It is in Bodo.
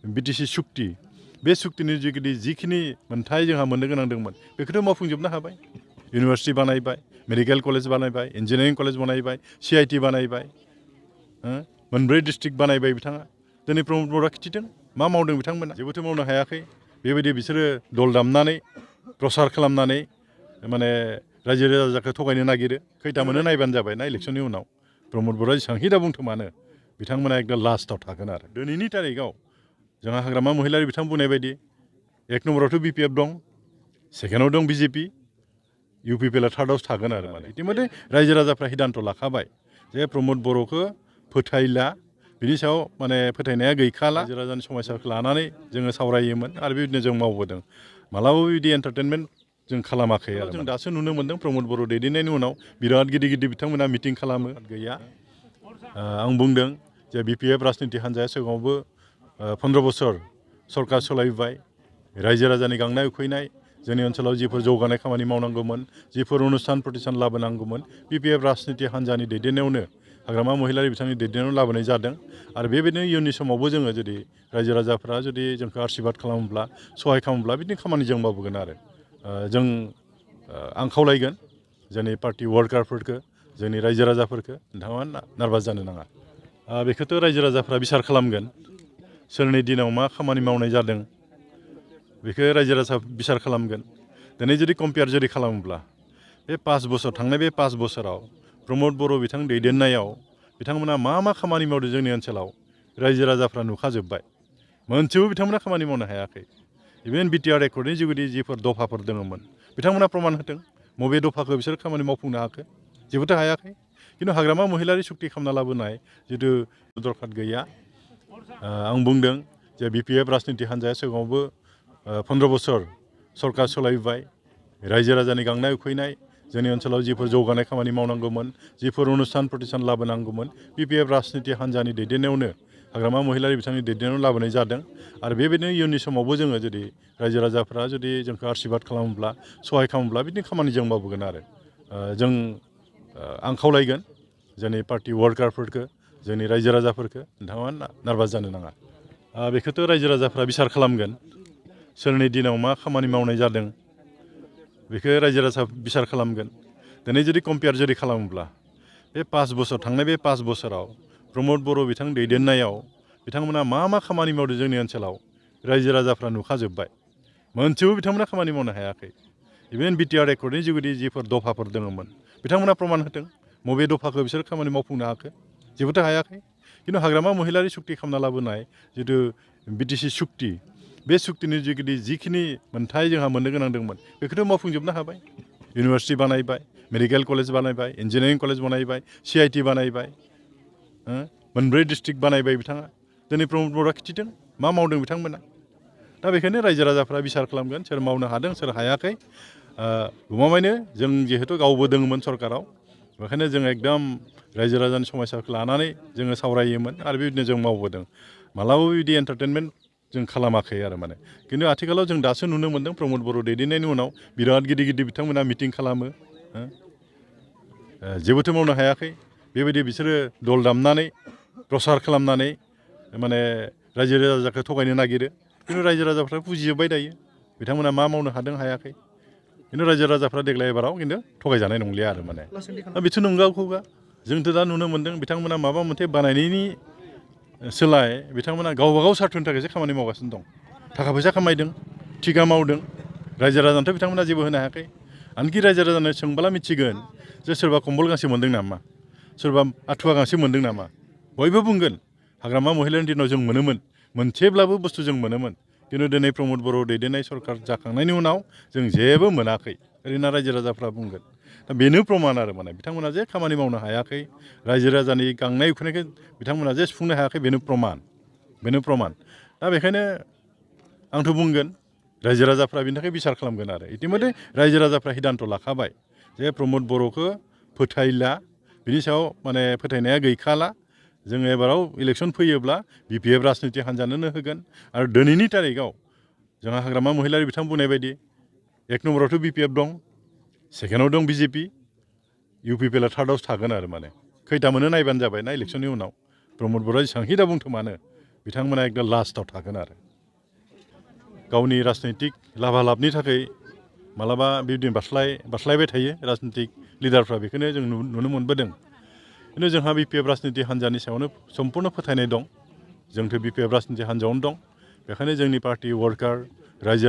बिटिसि सुक्ति बे सुक्तिनि जुगिदि जिखिनि मोनथाय जोंहा मोननो गोनां दंमोन बेखौथ' मावफुंजोबनो हाबाय। इउनिभार्सिटि बानायबाय, मेडिकेल कलेज बानायबाय, इन्जिनियारिं कलेज बानायबाय, CIT बानायबाय, मोनब्रै डिस्ट्रिक्ट बानायबाय बिथाङा। दिनै प्रमद बर'आ खिथिदों मा मावदों बिथांमोना जेबोथ' मावनो हायाखै। बेबायदि बिसोरो दल दामनानै प्रसार खालामनानै माने रायजो राजाखौ थगायनो नागिरो। खैथा मोनो नायबानो जाबाय ना इलेक्सननि उनाव प्रमद बर'आ जेसेबांखि दा बुंथों मानो बिथांमोना एकदम लास्टआव थागोन आरो। दिनैनि तारिखआव जोंहा हाग्रामा महिलारि बिथां बुंनाय बायदि 1 नम्बरावथ' BPF दं, सेकेन्डआव दं BJP, UPPL थार्डआवसो थागोन आरो माने। इतिमধ্যे रायजो राजाफ्रा हिदान्त' लाखाबाय जे प्रमद बर'खौ फोथायला, बिनि सायाव माने फोथायनाया गैखाला। रायजो राजानि समस्याखौ लानानै जोङो सावरायोमोन आरो बेबायदिनो जों मावबोदों। मालाबाबो बिदि एन्टारटेनमेन्ट जों खालामाखै आरो जों दासो नुनो मोन्दों प्रमद बर' दैदेननायनि उनाव बिराद गिदिर गिदिर बिथांमोना मिटिं खालामो गैया। आं बुंदों जे BPF राजनिति हान्जाया सिगाङावबो 15 बोसोर सरकार सालायबाय। रायजो राजानि गांनाय उखैनाय जोंनि ओनसोलाव जिफोर जौगानाय खामानि मावनांगौमोन, जिफोर अनुस्थान प्रतिष्ठान लाबोनांगौमोन, BPF राजनिति हान्जानि दैदेननायावनो हाग्रामा महिलारि बिथांनि दैदेननायाव लाबोनाय जादों। आरो बेबायदिनो इयुननि समावबो जोङो जुदि रायजो राजाफ्रा जुदि जोंखौ आशीर्बाद खालामोब्ला, सहाय खालामोब्ला बिदिनो खामानि जों मावबोगोन आरो। आं खावलायगोन जोंनि पार्टि वार्कारफोरखौ, जोंनि रायजो राजाफोरखौ नोंथांमोना नार्भास जानो नाङा। बेखौथ' रायजो राजाफ्रा बिसार खालामगोन सोरनि दिनाव मा खामानि मावनाय जादों बेखौ रायजो राजा बिसार खालामगोन। दिनै जुदि कम्पेयार जुदि खालामोब्ला बे 5 बोसोर थांनाय बे 5 बोसोराव प्रमद बर' बिथां दैदेननायाव बिथांमोना मा मा खामानि मावदों जोंनि ओनसोलाव रायजो राजाफ्रा नुखाजोब्बाय। मोनसेबो बिथांमोना खामानि मावनो हायाखै। इभेन BTR एकर्डनि जुगिदि जिफोर दफाफोर दङमोन बिथांमोना प्रमान होदों बबे दफाखौ बिसोर खामानि मावफुंनो हाखो, जेबोथ' हायाखै। खिन्थु हाग्रामा महिलारि सुक्ति खालामना लाबोनाय जिथु दरखार गैया। आं बुंदों जे BPF राजनिति हान्जाया सिगाङावबो 15 बोसोर सरकार सालायबाय। रायजो राजानि गांनाय उखैनाय जोंनि ओनसोलाव जिफोर जौगानाय खामानि मावनांगौमोन, जिफोर अनुस्थान प्रतिष्ठान लाबोनांगौमोन, BPF राजनिति हान्जानि दैदेननायावनो हाग्रामा महिलारि बिथांनि दैदेननायाव लाबोनाय जादों। आरो बेबायदिनो इयुननि समावबो जोङो जुदि रायजो राजाफ्रा जुदि जोंखौ आशीर्बाद खालामोब्ला, सहाय खालामोब्ला बिदिनो खामानि जों मावबोगोन आरो। आं खावलायगोन जोंनि पार्टि वार्कारफोरखौ, जोंनि रायजो राजाफोरखौ नोंथांमोना नार्भास जानो नाङा। बेखौथ' रायजो राजाफ्रा बिसार खालामगोन सोरनि दिनाव मा खामानि मावनाय जादों बेखौ रायजो राजा बिसार खालामगोन। दिनै जुदि कम्पेयार जुदि खालामोब्ला बे 5 बोसोर थांनाय बे 5 बोसोराव प्रमद बर' बिथां दैदेननायाव बिथांमोना मा मा खामानि मावदों जोंनि ओनसोलाव रायजो राजाफ्रा नुखाजोब्बाय। मोनसेबो बिथांमोना खामानि मावनो हायाखै। इभेन BTR एकर्डनि जुगिदि जिफोर दफाफोर दङमोन बिथांमोना प्रमान होदों बबे दफाखौ बिसोर खामानि मावफुंनो हाखो, जेबोथ' हायाखै। खिन्थु हाग्रामा महिलारि सुक्ति खालामना लाबोनाय जिथु बिटिसि सुक्ति बे सुक्तिनि जुगिदि जिखिनि मोनथाय जोंहा मोननो गोनां दंमोन बेखौथ' मावफुंजोबनो हाबाय। इउनिभार्सिटि बानायबाय, मेडिकेल कलेज बानायबाय, इन्जिनियारिं कलेज बानायबाय, CIT बानायबाय, मोनब्रै डिस्ट्रिक्ट बानायबाय बिथाङा। दिनै प्रमद बर'आ खिथिदों मा मावदों बिथांमोना। दा बेखायनो रायजो राजाफ्रा बिसार खालामगोन सोर मावनो हादों सोर हायाखै। गमामायैनो जों जिहेतु गावबो दङमोन सरकाराव, बेखायनो जों एकदम रायजो राजानि समस्याखौ लानानै जोङो सावरायोमोन आरो बेबायदिनो जों मावबोदों। मालाबाबो बिदि एन्टारटेनमेन्ट जों खालामाखै आरो माने। खिन्थु आथिखालाव जों दासो नुनो मोन्दों प्रमद बर' दैदेननायनि उनाव बिराद गिदिर गिदिर बिथांमोना मिटिं खालामो, जेबोथ' मावनो हायाखै। बेबायदि बिसोरो दल दामनानै प्रसार खालामनानै माने रायजो राजाखौ थगायनो नागिरो। खिन्थु रायजो राजाफ्रा बुजिजोब्बाय दायो बिथांमोना मा मावनो हादों हायाखै। खिन्थु रायजो राजाफ्रा देग्लाय एबाराव खिन्थु थगायजानाय नंलिया आरो माने। बेथ' नंगौखौगा जोंथ' दा नुनो मोन्दों बिथांमोना माबा मोनसे बानायनायनि सोलाय बिथांमोना गावबा गाव सार्थनि थाखायसो खामानि मावगासिनो दं। थाखा फैसा खामायदों, थिखा मावदों, रायजो राजानोथ' बिथांमोना जेबो होनो हायाखै। आनखि रायजो राजानो सोंबोला मिथिगोन जे सोरबा कम्बल गांसे मोन्दों नामा, सोरबा आथुवा गांसे मोन्दों नामा। बयबो बुंगोन हाग्रामा महिलारिनि दिनाव जों मोनोमोन, मोनसेब्लाबो बुस्थु जों मोनोमोन। खिन्थु दिनै प्रमद बर' दैदेननाय सरकार जाखांनायनि उनाव जों जेबो मोनाखै ओरैनो रायजो राजाफ्रा बुंगोन। दा बेनो प्रमान आरो माने बिथांमोना जे खामानि मावनो हायाखै, रायजो राजानि गांनाय उखैनायखौ बिथांमोना जे सुफुंनो हायाखै बेनो प्रमान। दा बेखायनो आंथ' बुंगोन रायजो राजाफ्रा बिनि थाखाय बिसार खालामगोन आरो। इतिमধ্যे रायजो राजाफ्रा हिदान्त' लाखाबाय जे प्रमद बर'खौ फोथायला, बिनि सायाव माने फोथायनाया गैखाला। जोङो एबाराव इलेक्सन फैयोब्ला BPF राजनिति हान्जानोनो होगोन। आरो दिनैनि तारिखआव जोंहा हाग्रामा महिलारि बिथां बुंनाय बायदि 1 नम्बरावथ' BPF दं, सेकेन्डआव दं BJP, UPPL थार्डआवसो थागोन आरो माने। खैथा मोनो नायबानो जाबाय ना इलेक्सननि उनाव प्रमद बर'आ जेसेबांखि दा बुंथों मानो बिथांमोना एकदम लास्टआव थागोन आरो गावनि राजनैतिक लाभालाभनि थाखाय मालाबा बिदिनो बास्लायबाय थायो राजनितिक लिडारफ्रा बेखौनो जों नुनो मोनबोदों खिन्थु जोंहा BPF राजनिति हान्जानि सायावनो सम्पुर्ण फोथायनाय दं जोंथ' BPF राजनिति हान्जायावनो दं बेखायनो जोंनि पार्टि वार्कार रायजो